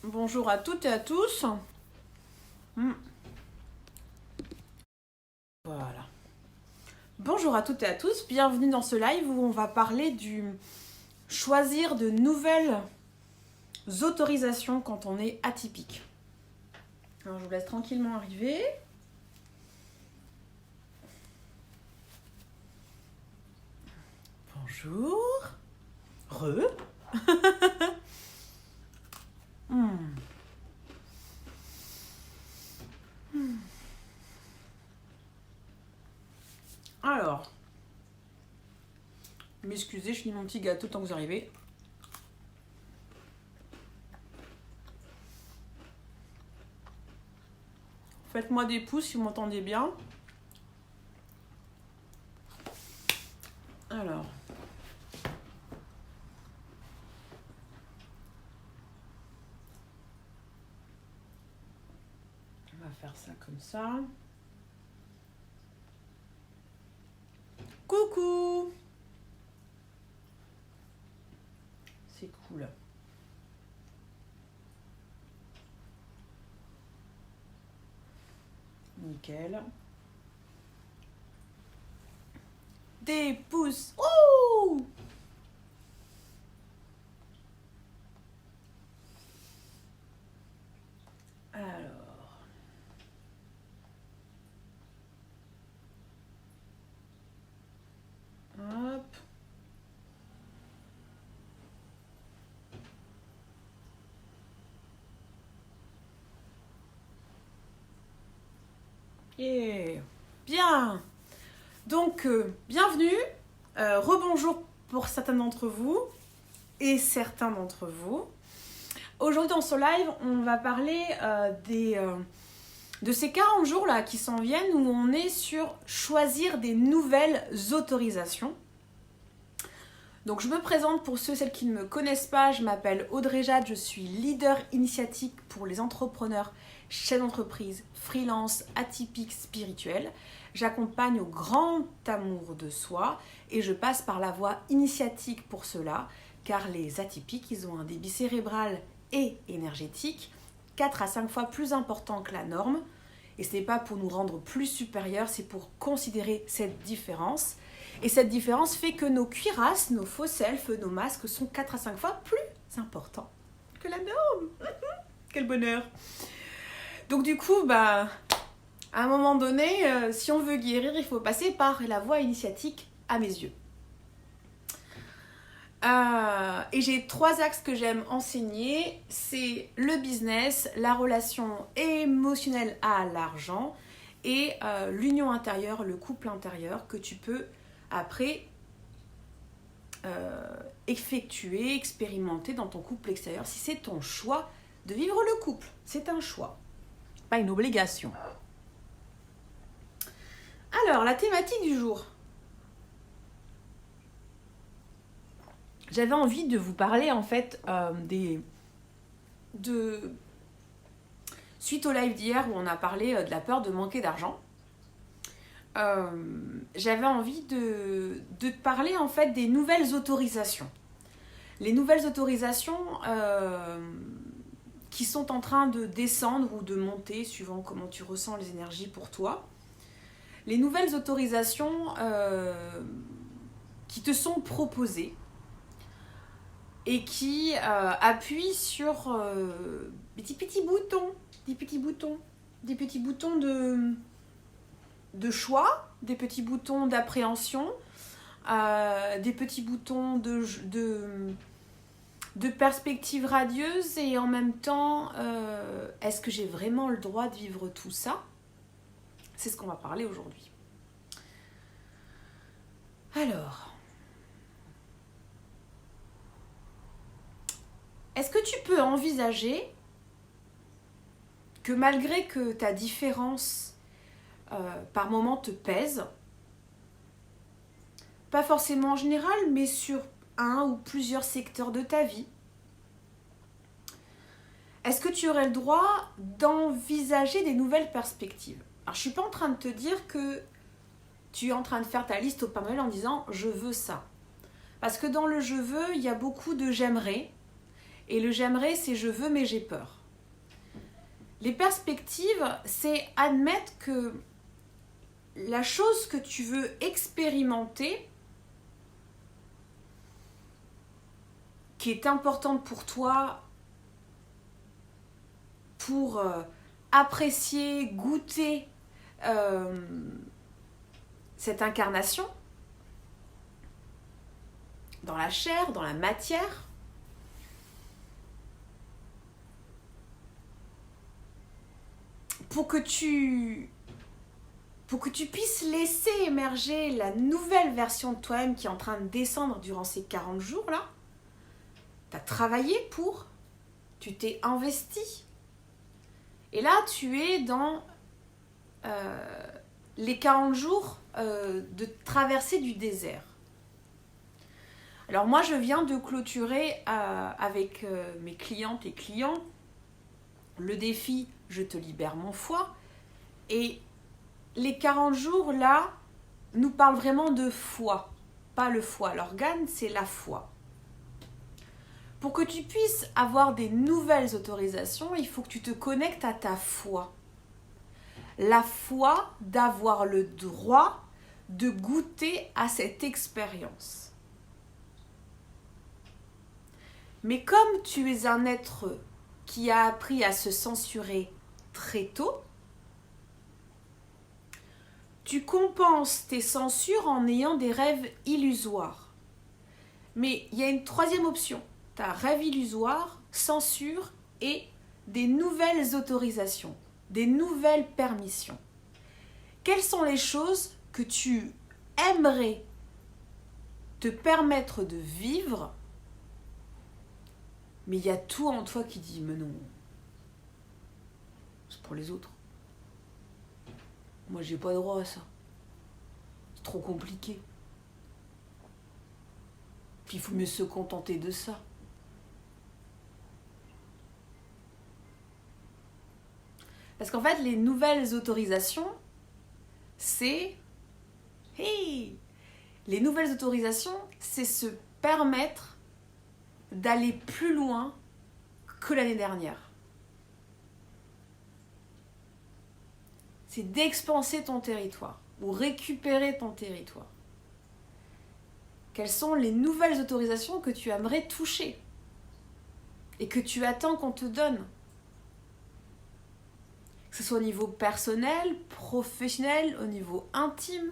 Bonjour à toutes et à tous. Voilà. Bonjour à toutes et à tous. Bienvenue dans ce live où on va parler du choisir de nouvelles autorisations quand on est atypique. Alors je vous laisse tranquillement arriver. Bonjour. Alors, m'excusez, je finis mon petit gâteau tant que vous arrivez. Faites-moi des pouces si vous m'entendez bien. Alors. On va faire ça comme ça. Coucou! C'est cool. Nickel. Des pouces. Ouh! Alors. Hop. Yeah. Bien. Donc, bienvenue. Rebonjour pour certains d'entre vous et certains d'entre vous. Aujourd'hui, dans ce live, on va parler de ces 40 jours là qui s'en viennent où on est sur choisir des nouvelles autorisations. Donc, je me présente pour ceux et celles qui ne me connaissent pas. Je m'appelle Audrey Jade, je suis leader initiatique pour les entrepreneurs, chefs d'entreprise, freelance, atypiques, spirituels. J'accompagne au grand amour de soi et je passe par la voie initiatique pour cela, car les atypiques, ils ont un débit cérébral et énergétique 4 à 5 fois plus important que la norme. Et ce n'est pas pour nous rendre plus supérieurs, c'est pour considérer cette différence. Et cette différence fait que nos cuirasses, nos faux selfs, nos masques sont 4 à 5 fois plus importants que la norme. Quel bonheur! Donc du coup, à un moment donné, si on veut guérir, il faut passer par la voie initiatique à mes yeux. Et j'ai 3 axes que j'aime enseigner, c'est le business, la relation émotionnelle à l'argent et l'union intérieure, le couple intérieur que tu peux après effectuer, expérimenter dans ton couple extérieur si c'est ton choix de vivre le couple. C'est un choix, pas une obligation. Alors, la thématique du jour. J'avais envie de vous parler en fait suite au live d'hier où on a parlé de la peur de manquer d'argent. J'avais envie de te parler en fait des nouvelles autorisations. Les nouvelles autorisations qui sont en train de descendre ou de monter suivant comment tu ressens les énergies pour toi. Les nouvelles autorisations qui te sont proposées et qui appuient sur des petits boutons de choix, des petits boutons d'appréhension, des petits boutons de perspective radieuse et en même temps, est-ce que j'ai vraiment le droit de vivre tout ça ? C'est ce qu'on va parler aujourd'hui. Alors, est-ce que tu peux envisager que malgré que ta différence par moment te pèse, pas forcément en général, mais sur un ou plusieurs secteurs de ta vie, est-ce que tu aurais le droit d'envisager des nouvelles perspectives ? Alors, je ne suis pas en train de te dire que tu es en train de faire ta liste au Père Noël en disant « je veux ça ». Parce que dans le « je veux », il y a beaucoup de « j'aimerais ». Et le j'aimerais, c'est je veux mais j'ai peur. Les perspectives, c'est admettre que la chose que tu veux expérimenter, qui est importante pour toi, pour apprécier, goûter cette incarnation, dans la chair, dans la matière, pour que tu puisses laisser émerger la nouvelle version de toi-même qui est en train de descendre durant ces 40 jours-là. Tu as travaillé pour, tu t'es investi. Et là, tu es dans les 40 jours de traversée du désert. Alors moi, je viens de clôturer avec mes clientes et clients le défi « Je te libère mon foie ». Et les 40 jours, là, nous parlent vraiment de foi, pas le foie. L'organe, c'est la foi. Pour que tu puisses avoir des nouvelles autorisations, il faut que tu te connectes à ta foi. La foi d'avoir le droit de goûter à cette expérience. Mais comme tu es un être qui a appris à se censurer très tôt, tu compenses tes censures en ayant des rêves illusoires. Mais il y a une troisième option. Tu as rêve illusoire, censure et des nouvelles autorisations, des nouvelles permissions. Quelles sont les choses que tu aimerais te permettre de vivre, mais il y a tout en toi qui dit « mais non, c'est pour les autres. Moi, j'ai pas droit à ça. C'est trop compliqué. Puis il faut mieux se contenter de ça. » Parce qu'en fait, les nouvelles autorisations, c'est... Hey! Les nouvelles autorisations, c'est se permettre d'aller plus loin que l'année dernière. C'est d'expanser ton territoire ou récupérer ton territoire. Quelles sont les nouvelles autorisations que tu aimerais toucher et que tu attends qu'on te donne? Que ce soit au niveau personnel, professionnel, au niveau intime.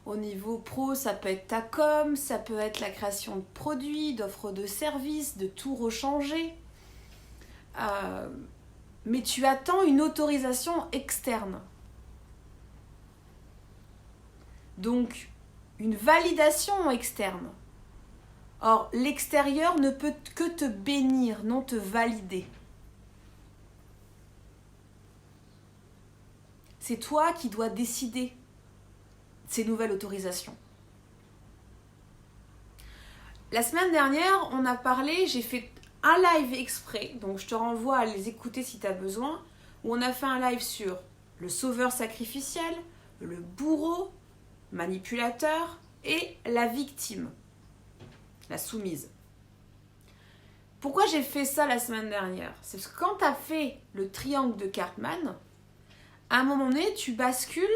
Au niveau pro, ça peut être ta com, ça peut être la création de produits, d'offres de services, de tout rechanger. Mais tu attends une autorisation externe. Donc, une validation externe. Or, l'extérieur ne peut que te bénir, non te valider. C'est toi qui dois décider ces nouvelles autorisations. La semaine dernière, on a parlé, j'ai fait un live exprès, donc je te renvoie à les écouter si tu as besoin, où on a fait un live sur le sauveur sacrificiel, le bourreau, manipulateur et la victime, la soumise. Pourquoi j'ai fait ça la semaine dernière? C'est parce que quand tu as fait le triangle de Cartman, à un moment donné, tu bascules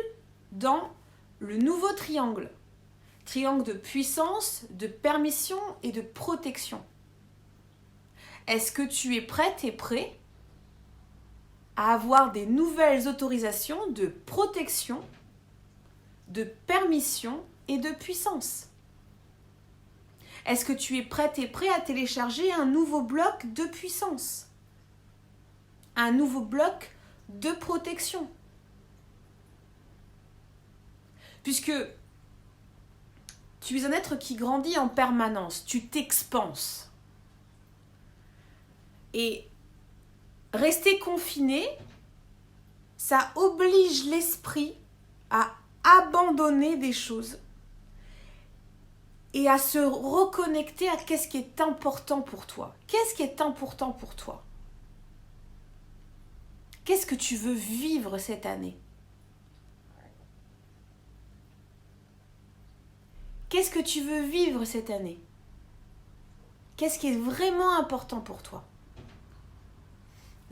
dans le nouveau triangle. Triangle de puissance, de permission et de protection. Est-ce que tu es prête et prêt à avoir des nouvelles autorisations de protection, de permission et de puissance? Est-ce que tu es prête et prêt à télécharger un nouveau bloc de puissance? Un nouveau bloc de protection? Puisque tu es un être qui grandit en permanence, tu t'expanses. Et rester confiné, ça oblige l'esprit à abandonner des choses et à se reconnecter à qu'est-ce qui est important pour toi. Qu'est-ce qui est important pour toi? Qu'est-ce que tu veux vivre cette année? Qu'est-ce que tu veux vivre cette année? Qu'est-ce qui est vraiment important pour toi?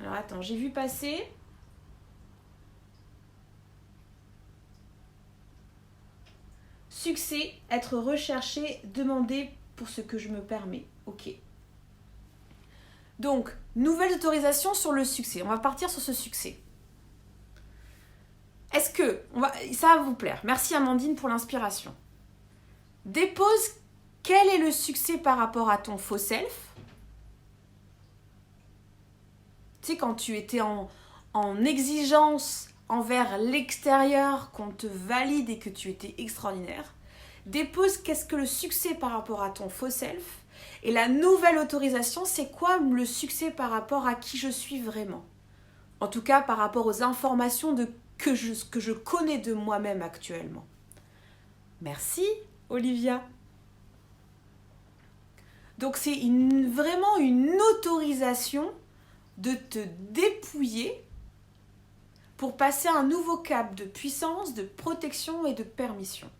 Alors attends, j'ai vu passer. Succès, être recherché, demander pour ce que je me permets. Ok. Donc, nouvelles autorisations sur le succès. On va partir sur ce succès. Est-ce que ça va vous plaire? Merci Amandine pour l'inspiration. Dépose quel est le succès par rapport à ton faux self. Tu sais, quand tu étais en exigence envers l'extérieur, qu'on te valide et que tu étais extraordinaire. Dépose qu'est-ce que le succès par rapport à ton faux self. Et la nouvelle autorisation, c'est quoi le succès par rapport à qui je suis vraiment? En tout cas, par rapport aux informations que je connais de moi-même actuellement. Merci, Olivia. Donc, c'est vraiment une autorisation de te dépouiller pour passer à un nouveau cap de puissance, de protection et de permission.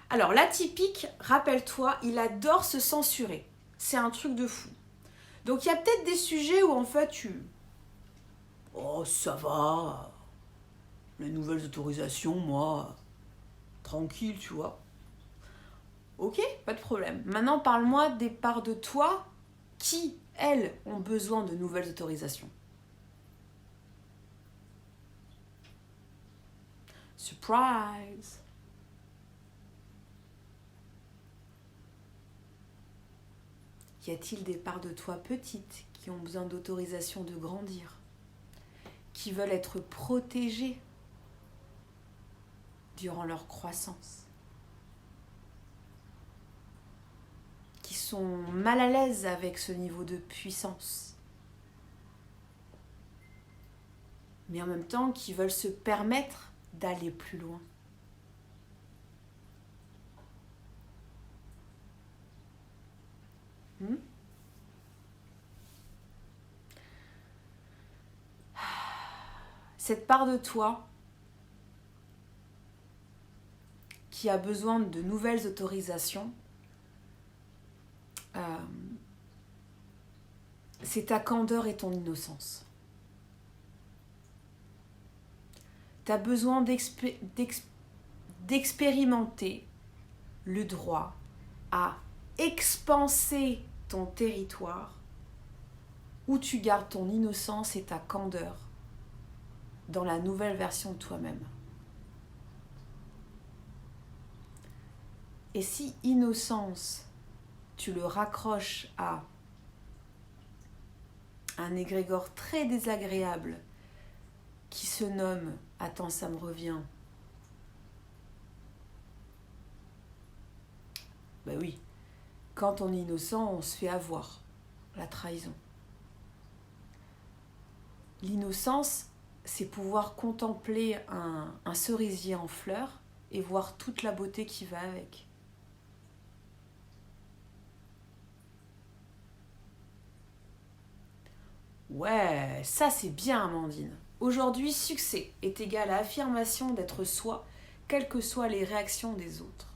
Alors, l'atypique, rappelle-toi, il adore se censurer. C'est un truc de fou. Donc, il y a peut-être des sujets où, en fait, oh, ça va. Les nouvelles autorisations, moi, tranquille, tu vois. Ok, pas de problème. Maintenant, parle-moi des parts de toi qui, elles, ont besoin de nouvelles autorisations. Surprise! Y a-t-il des parts de toi petites qui ont besoin d'autorisation de grandir, qui veulent être protégées durant leur croissance, qui sont mal à l'aise avec ce niveau de puissance, mais en même temps qui veulent se permettre d'aller plus loin. Cette part de toi qui a besoin de nouvelles autorisations, c'est ta candeur et ton innocence. Tu as besoin d'expérimenter le droit à expanser ton territoire où tu gardes ton innocence et ta candeur dans la nouvelle version de toi-même. Et si innocence, tu le raccroches à un égrégore très désagréable qui se nomme, attends, ça me revient. Ben oui, quand on est innocent, on se fait avoir, la trahison. L'innocence, c'est pouvoir contempler un cerisier en fleurs et voir toute la beauté qui va avec. Ouais, ça c'est bien Amandine. Aujourd'hui, succès est égal à affirmation d'être soi, quelles que soient les réactions des autres.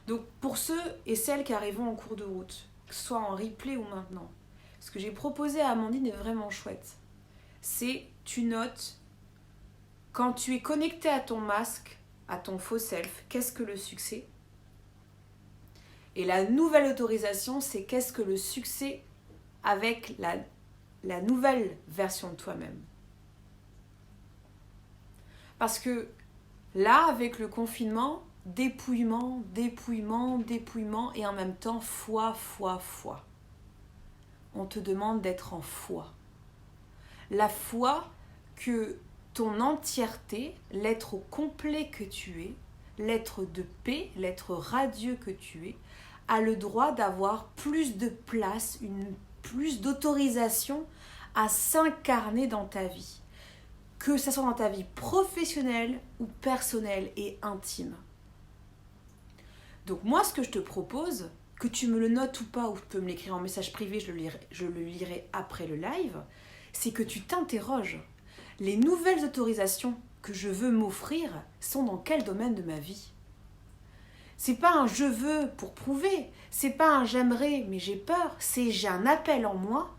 Donc pour ceux et celles qui arriveront en cours de route, que ce soit en replay ou maintenant, ce que j'ai proposé à Amandine est vraiment chouette. C'est, tu notes, quand tu es connecté à ton masque, à ton faux self, qu'est-ce que le succès? Et la nouvelle autorisation, c'est qu'est-ce que le succès avec la nouvelle version de toi-même. Parce que là, avec le confinement, dépouillement, et en même temps, foi. On te demande d'être en foi. La foi que ton entièreté, l'être au complet que tu es, l'être de paix, l'être radieux que tu es, a le droit d'avoir plus de place, plus d'autorisation à s'incarner dans ta vie. Que ce soit dans ta vie professionnelle ou personnelle et intime. Donc moi, ce que je te propose, que tu me le notes ou pas, ou tu peux me l'écrire en message privé, je le lirai après le live, c'est que tu t'interroges. Les nouvelles autorisations que je veux m'offrir sont dans quel domaine de ma vie? C'est pas un je veux pour prouver. C'est pas un j'aimerais mais j'ai peur. C'est j'ai un appel en moi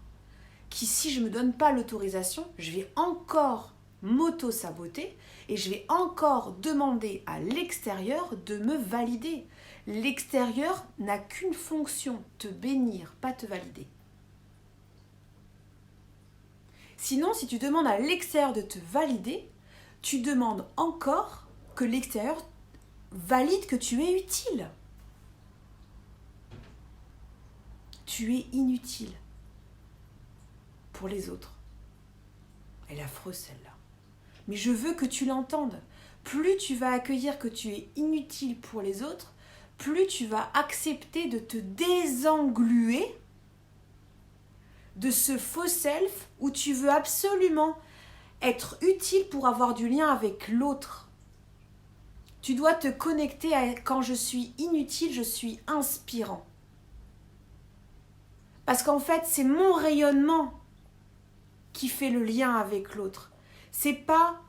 qui, si je me donne pas l'autorisation, je vais encore m'auto-saboter et je vais encore demander à l'extérieur de me valider. L'extérieur n'a qu'une fonction, te bénir, pas te valider. Sinon, si tu demandes à l'extérieur de te valider, tu demandes encore que l'extérieur valide que tu es utile. Tu es inutile pour les autres. Elle est affreuse celle-là. Mais je veux que tu l'entendes. Plus tu vas accueillir que tu es inutile pour les autres, plus tu vas accepter de te désengluer de ce faux self où tu veux absolument être utile pour avoir du lien avec l'autre. Tu dois te connecter à quand je suis inutile, je suis inspirant. Parce qu'en fait, c'est mon rayonnement qui fait le lien avec l'autre. C'est pas...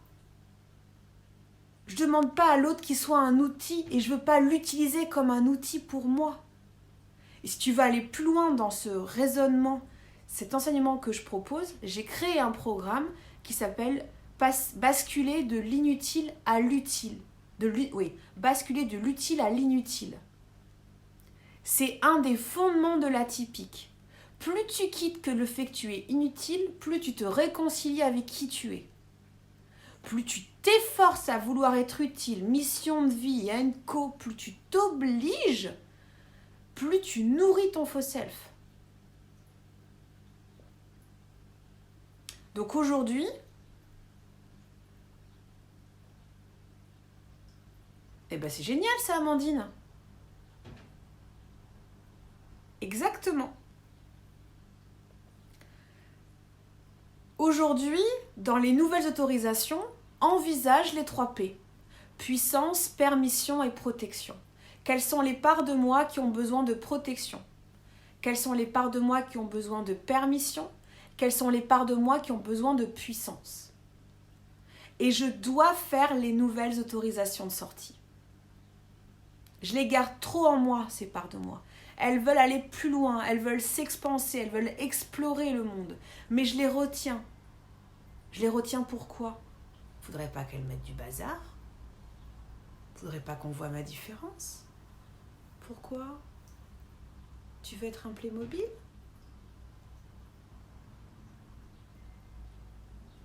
Je demande pas à l'autre qu'il soit un outil et je veux pas l'utiliser comme un outil pour moi. Et si tu veux aller plus loin dans ce raisonnement, cet enseignement que je propose, j'ai créé un programme qui s'appelle Basculer de l'inutile à l'utile. Basculer de l'utile à l'inutile. C'est un des fondements de l'atypique. Plus tu quittes que le fait que tu es inutile, plus tu te réconcilies avec qui tu es. Plus tu t'efforces à vouloir être utile, mission de vie, plus tu t'obliges, plus tu nourris ton faux self. Donc aujourd'hui, c'est génial ça, Amandine. Exactement. Aujourd'hui, dans les nouvelles autorisations, envisage les 3 P. Puissance, permission et protection. Quelles sont les parts de moi qui ont besoin de protection? Quelles sont les parts de moi qui ont besoin de permission? Quelles sont les parts de moi qui ont besoin de puissance? Et je dois faire les nouvelles autorisations de sortie. Je les garde trop en moi, ces parts de moi. Elles veulent aller plus loin, elles veulent s'expanser, elles veulent explorer le monde. Mais je les retiens. Je les retiens pourquoi? Faudrait pas qu'elles mettent du bazar. Faudrait pas qu'on voit ma différence. Pourquoi? Tu veux être un Playmobil?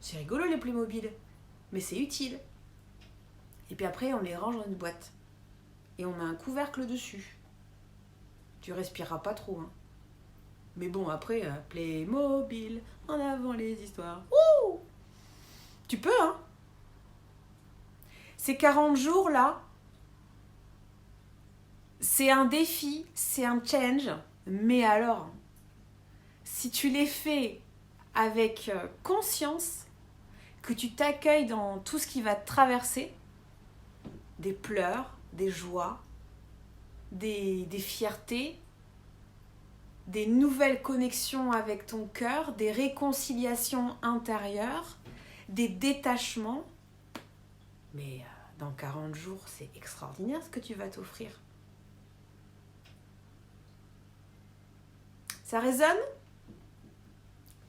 C'est rigolo les Playmobil, mais c'est utile. Et puis après, on les range dans une boîte. Et on met un couvercle dessus. Tu respireras pas trop, hein. Mais bon, après, Playmobil, en avant les histoires. Ouh! Tu peux, hein. Ces 40 jours là, c'est un défi, c'est un challenge. Mais alors, si tu les fais avec conscience, que tu t'accueilles dans tout ce qui va te traverser, des pleurs, des joies, des fiertés, des nouvelles connexions avec ton cœur, des réconciliations intérieures, des détachements. Mais dans 40 jours, c'est extraordinaire ce que tu vas t'offrir. Ça résonne?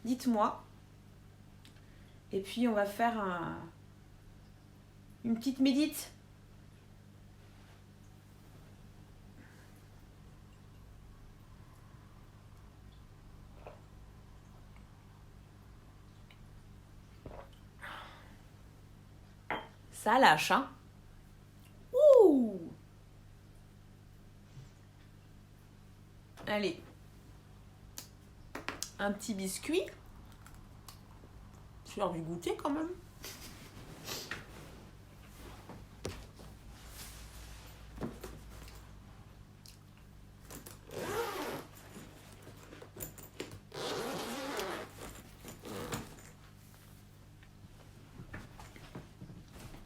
Dites-moi. Et puis on va faire une petite médite. Ça lâche, hein? Ouh! Allez. Un petit biscuit. J'ai envie de goûter quand même.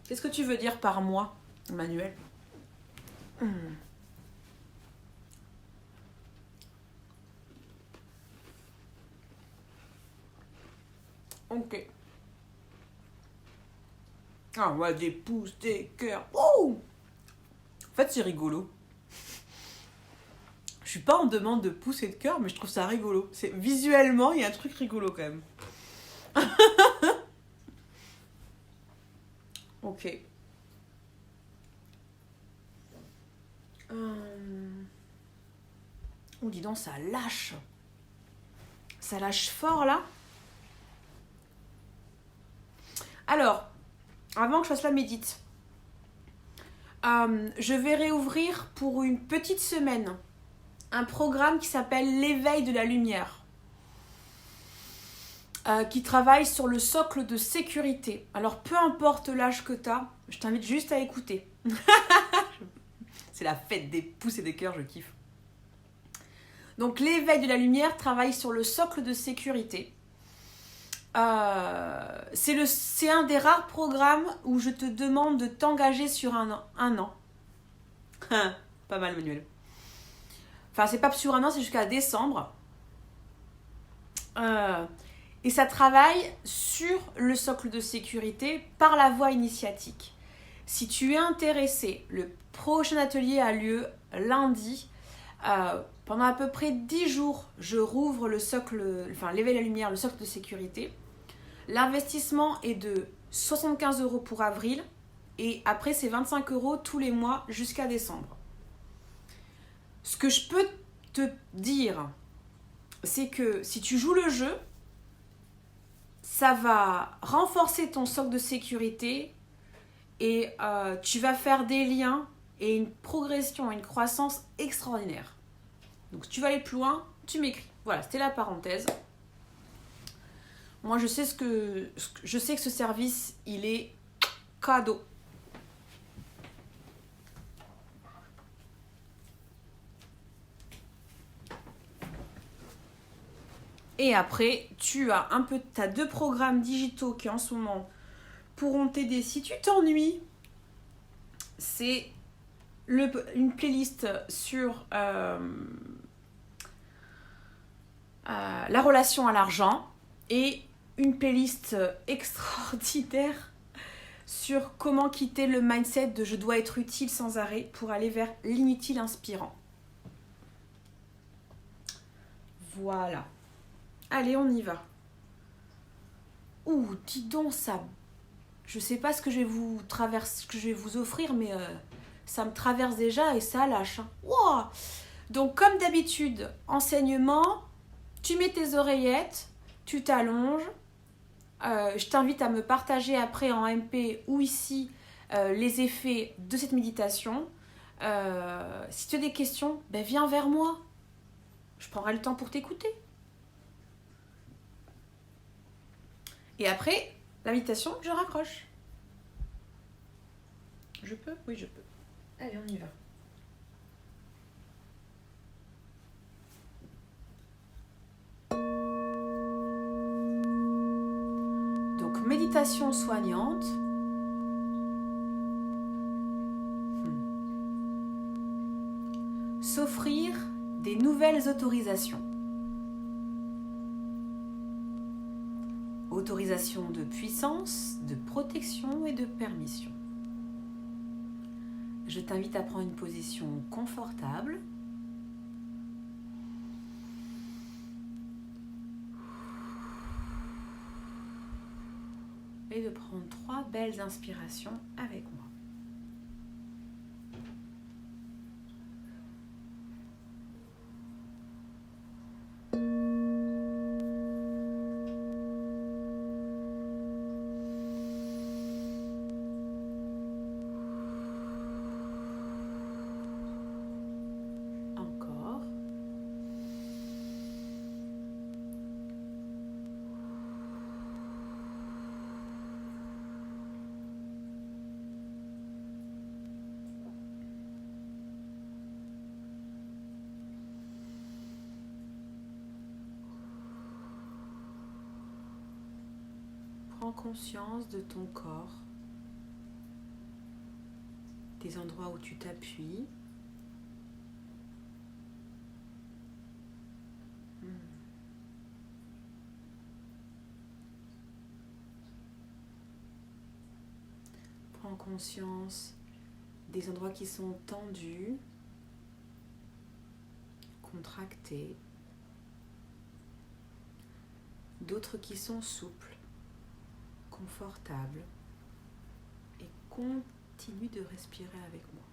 Qu'est-ce que tu veux dire par moi, Emmanuel? Ok. Ah, ouais, des pouces, des cœurs. Oh! En fait, c'est rigolo. suis pas en demande de pouces et de cœur, mais je trouve ça rigolo. Visuellement, il y a un truc rigolo quand même. Ok. Oh, dis donc, ça lâche. Ça lâche fort, là. Alors, avant que je fasse la médite, je vais réouvrir pour une petite semaine un programme qui s'appelle l'éveil de la lumière. Qui travaille sur le socle de sécurité. Alors, peu importe l'âge que tu as, je t'invite juste à écouter. C'est la fête des pouces et des cœurs, je kiffe. Donc, l'éveil de la lumière travaille sur le socle de sécurité. C'est un des rares programmes où je te demande de t'engager sur un an. Pas mal, Manuel. Enfin, c'est pas sur un an, c'est jusqu'à décembre. Et ça travaille sur le socle de sécurité par la voie initiatique. Si tu es intéressé, le prochain atelier a lieu lundi. Pendant à peu près 10 jours, je rouvre l'éveil de la lumière, le socle de sécurité. L'investissement est de 75 € pour avril et après c'est 25 € tous les mois jusqu'à décembre. Ce que je peux te dire, c'est que si tu joues le jeu, ça va renforcer ton socle de sécurité et tu vas faire des liens et une progression, une croissance extraordinaire. Donc si tu veux aller plus loin, tu m'écris. Voilà, c'était la parenthèse. Moi, je sais que ce service, il est cadeau. Et après, tu as deux programmes digitaux qui en ce moment pourront t'aider si tu t'ennuies. C'est une playlist sur la relation à l'argent et une playlist extraordinaire sur comment quitter le mindset de je dois être utile sans arrêt pour aller vers l'inutile inspirant. Voilà. Allez, on y va. Ouh, dis donc ça. Je sais pas ce que je vais vous offrir, mais ça me traverse déjà et ça lâche. Wow. Donc comme d'habitude, enseignement, tu mets tes oreillettes, tu t'allonges. Je t'invite à me partager après en MP ou ici les effets de cette méditation. Si tu as des questions, viens vers moi. Je prendrai le temps pour t'écouter. Et après, la méditation, je raccroche. Je peux ? Oui, je peux. Allez, on y va. Donc, méditation soignante. S'offrir des nouvelles autorisations. Autorisation de puissance, de protection et de permission. Je t'invite à prendre une position confortable. Et de prendre 3 belles inspirations avec moi. Prends conscience de ton corps, des endroits où tu t'appuies. Prends conscience des endroits qui sont tendus, contractées, d'autres qui sont souples, confortables, et continue de respirer avec moi.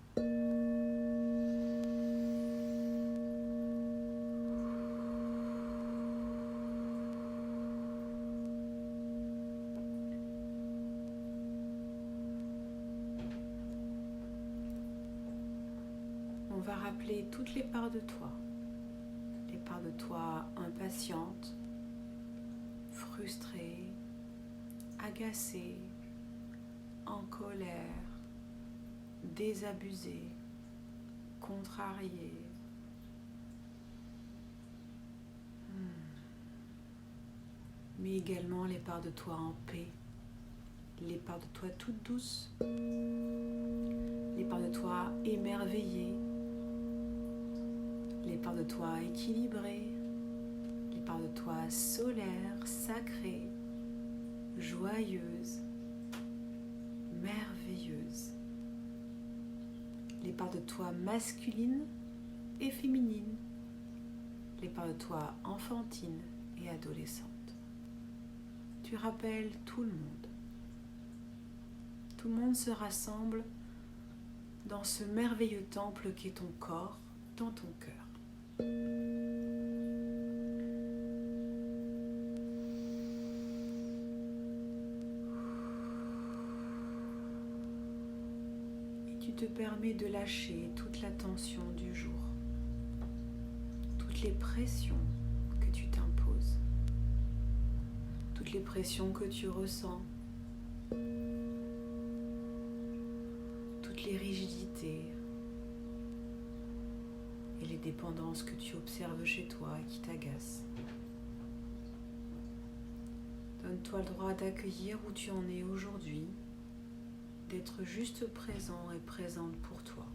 On va rappeler toutes les parts de toi. Les parts de toi impatientes, frustrées, agacées, en colère, désabusées, contrariées. Mais également les parts de toi en paix, les parts de toi toutes douces, les parts de toi émerveillées, les parts de toi équilibrées, les parts de toi solaires, sacrées, joyeuses, merveilleuses, les parts de toi masculines et féminines, les parts de toi enfantines et adolescentes. Tu rappelles tout le monde. Tout le monde se rassemble dans ce merveilleux temple qu'est ton corps, dans ton cœur. Et tu te permets de lâcher toute la tension du jour, toutes les pressions que tu t'imposes, toutes les pressions que tu ressens, toutes les rigidités et les dépendances que tu observes chez toi et qui t'agacent. Donne-toi le droit d'accueillir où tu en es aujourd'hui, d'être juste présent et présente pour toi.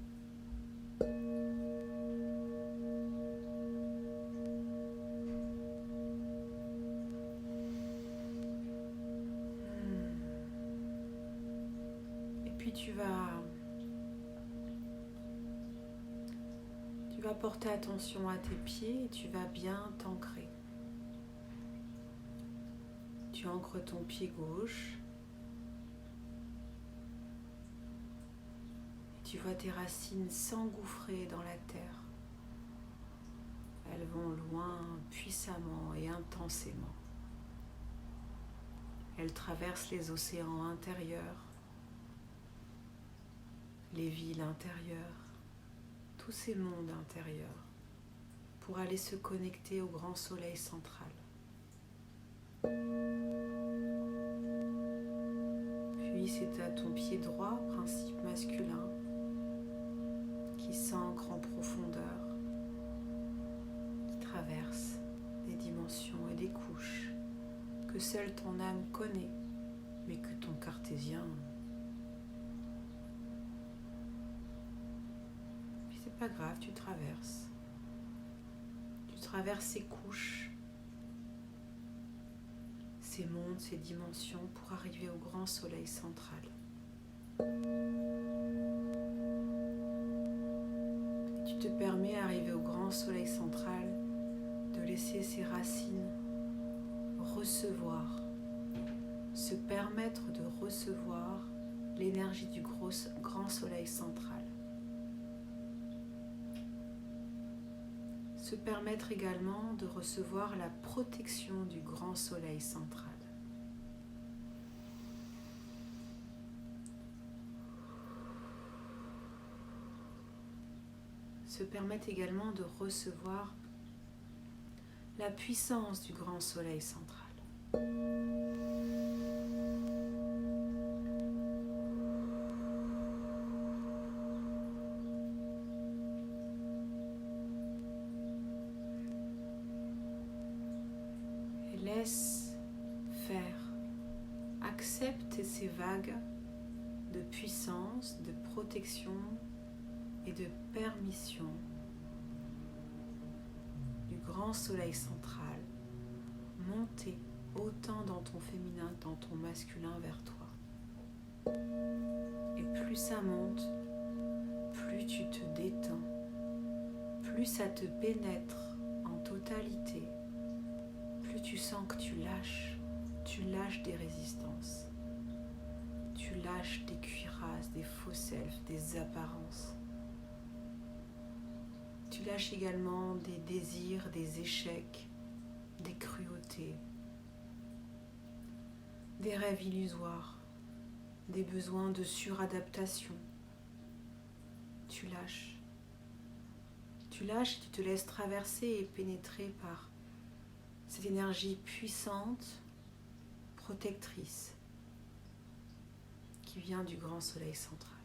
Et puis tu vas porter attention à tes pieds et tu vas bien t'ancrer. Tu ancres ton pied gauche. Et tu vois tes racines s'engouffrer dans la terre. Elles vont loin, puissamment et intensément. Elles traversent les océans intérieurs, les villes intérieures, tous ces mondes intérieurs, pour aller se connecter au grand soleil central. Puis c'est à ton pied droit, principe masculin, qui s'ancre en profondeur, qui traverse des dimensions et des couches que seule ton âme connaît, mais que ton cartésien... C'est pas grave, tu traverses. Tu traverses ces couches, ces mondes, ces dimensions pour arriver au grand soleil central. Et tu te permets, arrivé au grand soleil central, de laisser ces racines recevoir, se permettre de recevoir l'énergie du grand soleil central. Se permettre également de recevoir la protection du grand soleil central. Se permettre également de recevoir la puissance du grand soleil central. Laisse faire, accepte ces vagues de puissance, de protection et de permission du grand soleil central monter autant dans ton féminin que dans ton masculin vers toi. Et plus ça monte, plus tu te détends, plus ça te pénètre en totalité, plus tu sens que tu lâches des résistances, tu lâches des cuirasses, des faux selfs, des apparences. Tu lâches également des désirs, des échecs, des cruautés, des rêves illusoires, des besoins de suradaptation. Tu lâches. Tu lâches et tu te laisses traverser et pénétrer par cette énergie puissante, protectrice, qui vient du grand soleil central.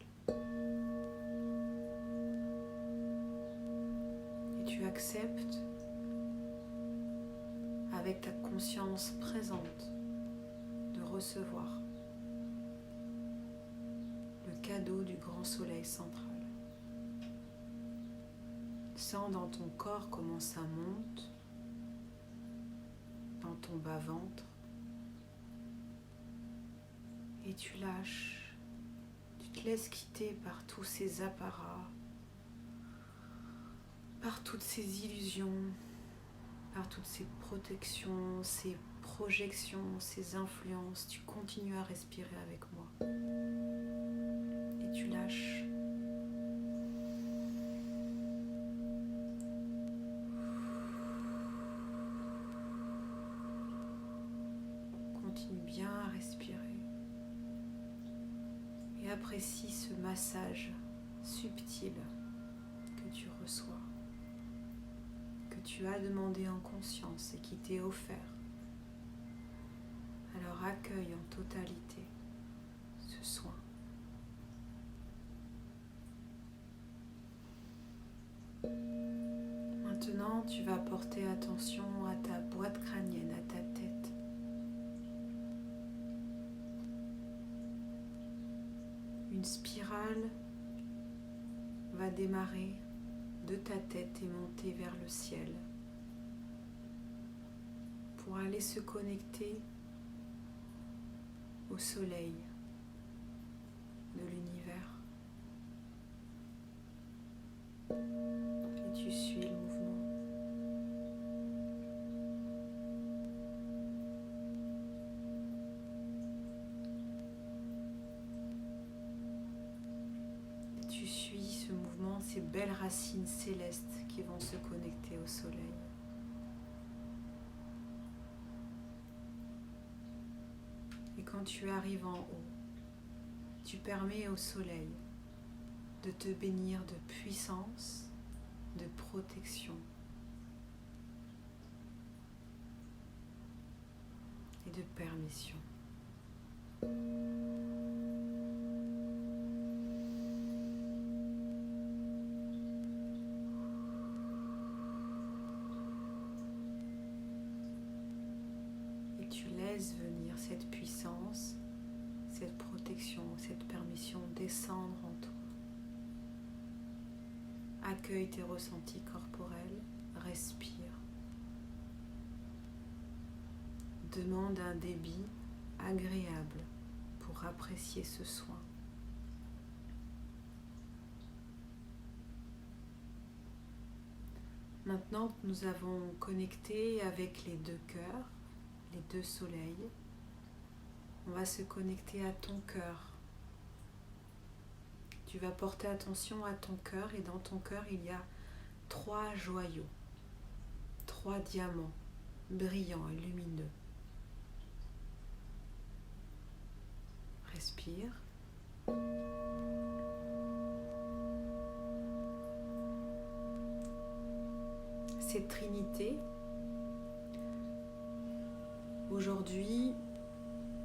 Et tu acceptes, avec ta conscience présente, de recevoir le cadeau du grand soleil central. Sens dans ton corps comment ça monte, dans ton bas-ventre, et tu lâches, tu te laisses quitter par tous ces apparats, par toutes ces illusions, par toutes ces protections, ces projections, ces influences. Tu continues à respirer avec moi et tu lâches. Continue bien à respirer et apprécie ce massage subtil que tu reçois, que tu as demandé en conscience et qui t'est offert. Alors accueille en totalité ce soin. Maintenant, tu vas porter attention à ta boîte crânienne, à ta tête. Une spirale va démarrer de ta tête et monter vers le ciel pour aller se connecter au soleil de l'univers. Et tu suis le mouvement. Tu suis ce mouvement, ces belles racines célestes qui vont se connecter au soleil. Et quand tu arrives en haut, tu permets au soleil de te bénir de puissance, de protection et de permission. Et tu laisses venir cette puissance, cette protection, cette permission descendre en toi. Accueille tes ressentis corporels, respire. Demande un débit agréable pour apprécier ce soin. Maintenant que nous avons connecté avec les deux cœurs, les deux soleils, on va se connecter à ton cœur. Tu vas porter attention à ton cœur et dans ton cœur il y a 3 joyaux, 3 diamants brillants et lumineux. Respire. Cette trinité, aujourd'hui,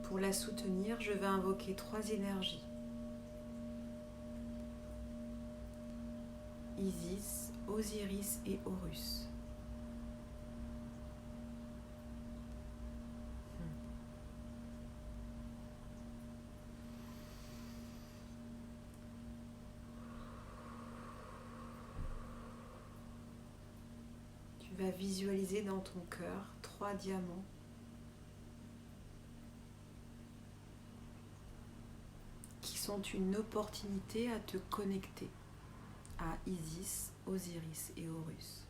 pour la soutenir, je vais invoquer 3 énergies. Isis, Osiris et Horus. Tu vas visualiser dans ton cœur 3 diamants qui sont une opportunité à te connecter à Isis, Osiris et Horus.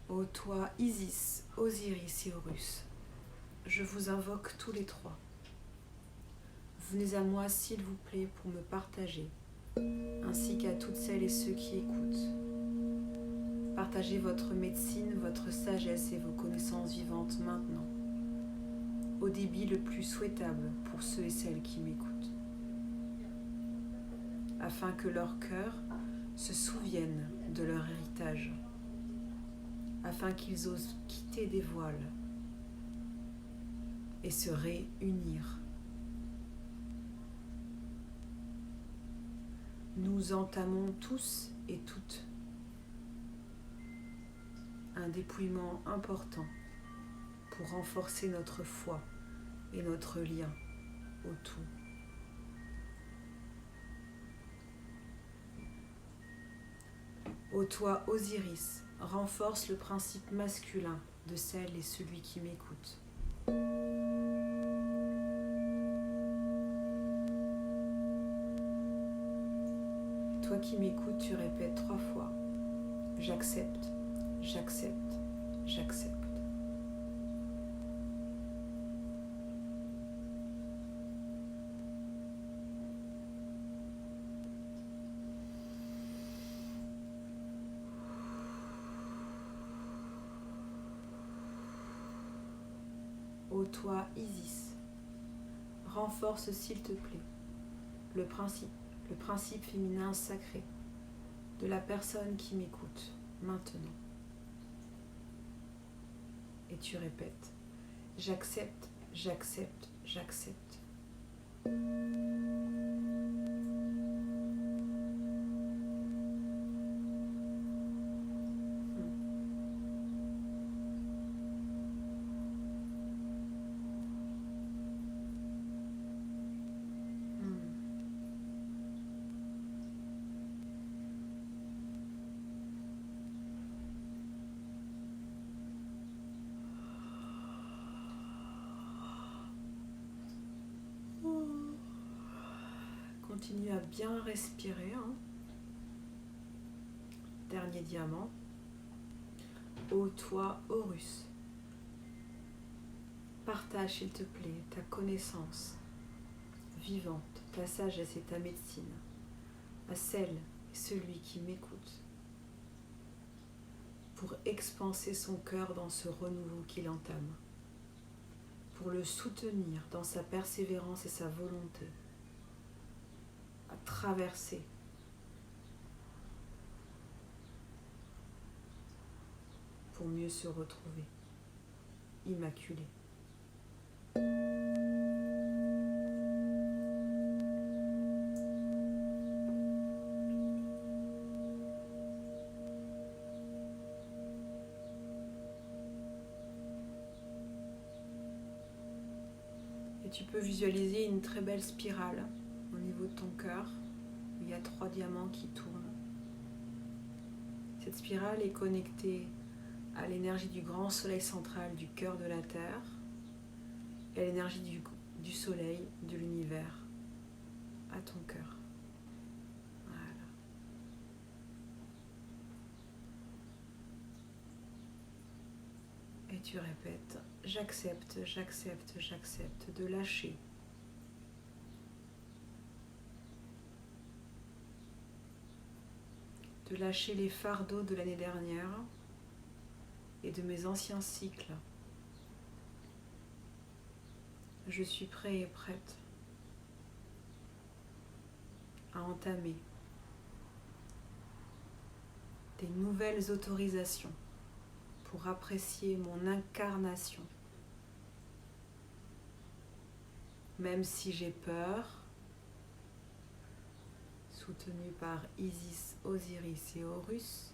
Ô toi, Isis, Osiris et Horus, je vous invoque tous les trois. Venez à moi, s'il vous plaît, pour me partager, ainsi qu'à toutes celles et ceux qui écoutent. Partagez votre médecine, votre sagesse et vos connaissances vivantes maintenant, au débit le plus souhaitable pour ceux et celles qui m'écoutent, afin que leur cœur se souvienne de leur héritage, afin qu'ils osent quitter des voiles et se réunir. Nous entamons tous et toutes un dépouillement important pour renforcer notre foi et notre lien au tout. Ô toi, Osiris, renforce le principe masculin de celle et celui qui m'écoute. Toi qui m'écoutes, tu répètes 3 fois. J'accepte, j'accepte, j'accepte. Ô toi, Isis, renforce s'il te plaît le principe féminin sacré de la personne qui m'écoute maintenant. Et tu répètes, j'accepte, j'accepte, j'accepte. Continue à bien respirer. Dernier diamant. Ô toi, Horus, partage s'il te plaît ta connaissance vivante, ta sagesse et ta médecine à celle et celui qui m'écoute pour expanser son cœur dans ce renouveau qu'il entame, pour le soutenir dans sa persévérance et sa volonté à traverser pour mieux se retrouver immaculé. Et tu peux visualiser une très belle spirale au niveau de ton cœur. Il y a 3 diamants qui tournent. Cette spirale est connectée à l'énergie du grand soleil central du cœur de la Terre et à l'énergie du soleil de l'univers à ton cœur. Voilà. Et tu répètes, j'accepte, j'accepte, j'accepte de lâcher. De lâcher les fardeaux de l'année dernière et de mes anciens cycles. Je suis prêt et prête à entamer des nouvelles autorisations pour apprécier mon incarnation. Même si j'ai peur, soutenue par Isis, Osiris et Horus,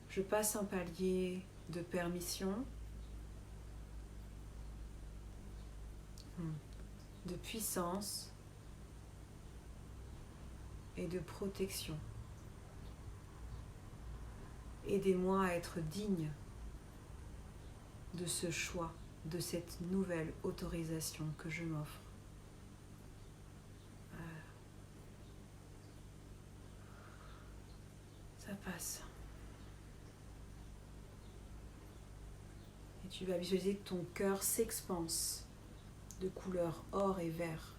je passe un palier de permission, de puissance et de protection. Aidez-moi à être digne de ce choix, de cette nouvelle autorisation que je m'offre. Ça passe. Et tu vas visualiser que ton cœur s'expanse de couleur or et vert.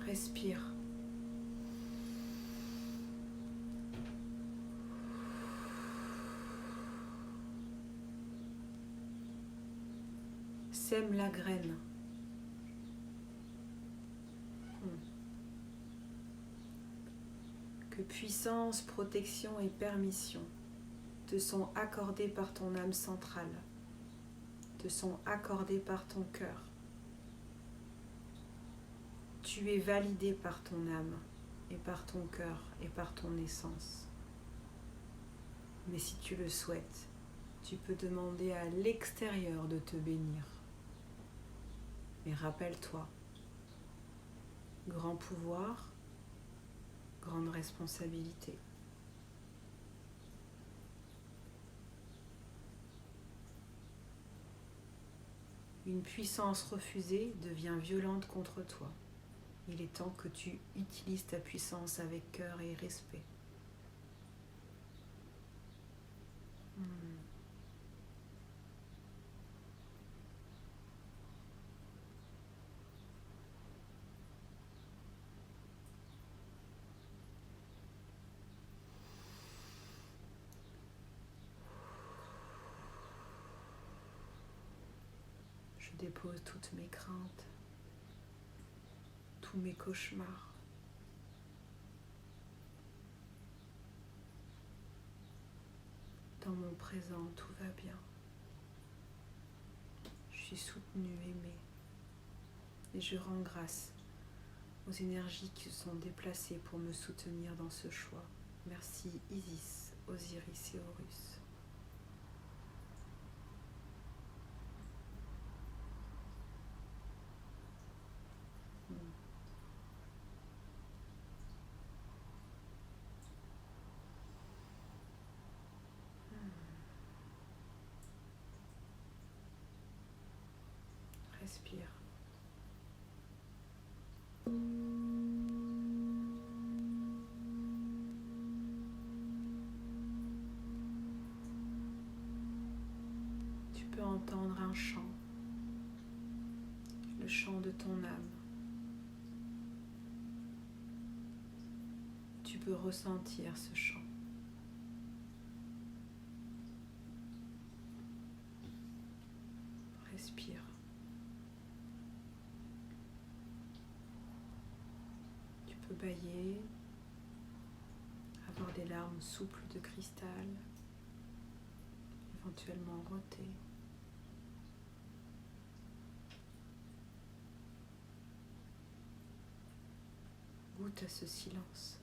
Respire. Sème la graine. Que puissance, protection et permission te sont accordées par ton âme centrale, te sont accordées par ton cœur. Tu es validé par ton âme et par ton cœur et par ton essence. Mais si tu le souhaites, tu peux demander à l'extérieur de te bénir. Mais rappelle-toi, grand pouvoir, grande responsabilité. Une puissance refusée devient violente contre toi. Il est temps que tu utilises ta puissance avec cœur et respect. Je dépose toutes mes craintes, tous mes cauchemars. Dans mon présent, tout va bien. Je suis soutenue, aimée. Et je rends grâce aux énergies qui se sont déplacées pour me soutenir dans ce choix. Merci Isis, Osiris et Horus. Respire. Tu peux entendre un chant, le chant de ton âme. Tu peux ressentir ce chant. Respire. Tu peux bâiller, avoir des larmes souples de cristal, éventuellement rôter. Goûte à ce silence.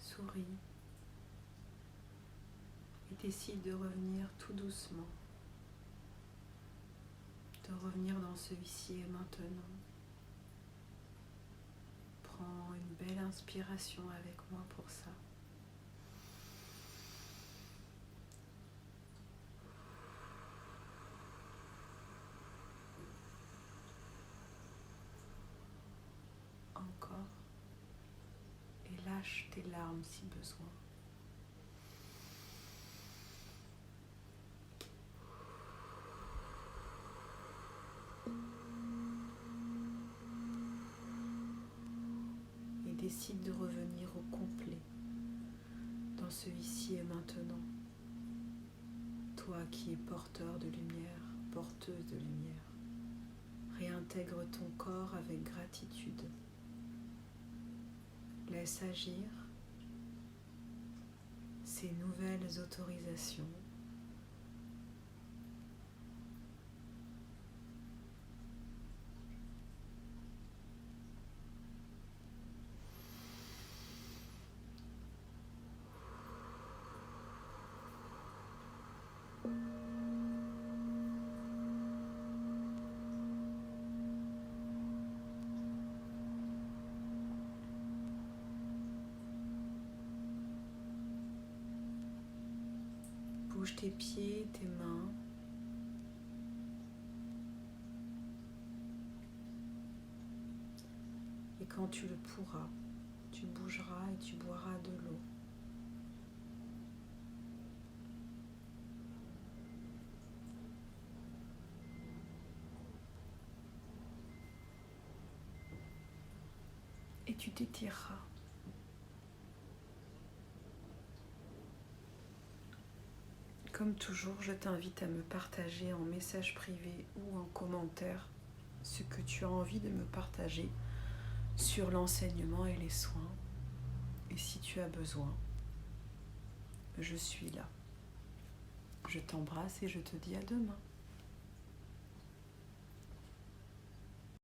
Souris et décide de revenir tout doucement, de revenir dans ce ici et maintenant. Prends une belle inspiration avec moi pour ça. lâche tes larmes si besoin. Et décide de revenir au complet dans ce ici et maintenant. Toi qui es porteur de lumière, porteuse de lumière, réintègre ton corps avec gratitude. Laisse agir ces nouvelles autorisations. Bouge tes pieds, tes mains. Et quand tu le pourras, tu bougeras et tu boiras de l'eau. Et tu t'étireras. Comme toujours, je t'invite à me partager en message privé ou en commentaire ce que tu as envie de me partager sur l'enseignement et les soins. Et si tu as besoin, je suis là. Je t'embrasse et je te dis à demain.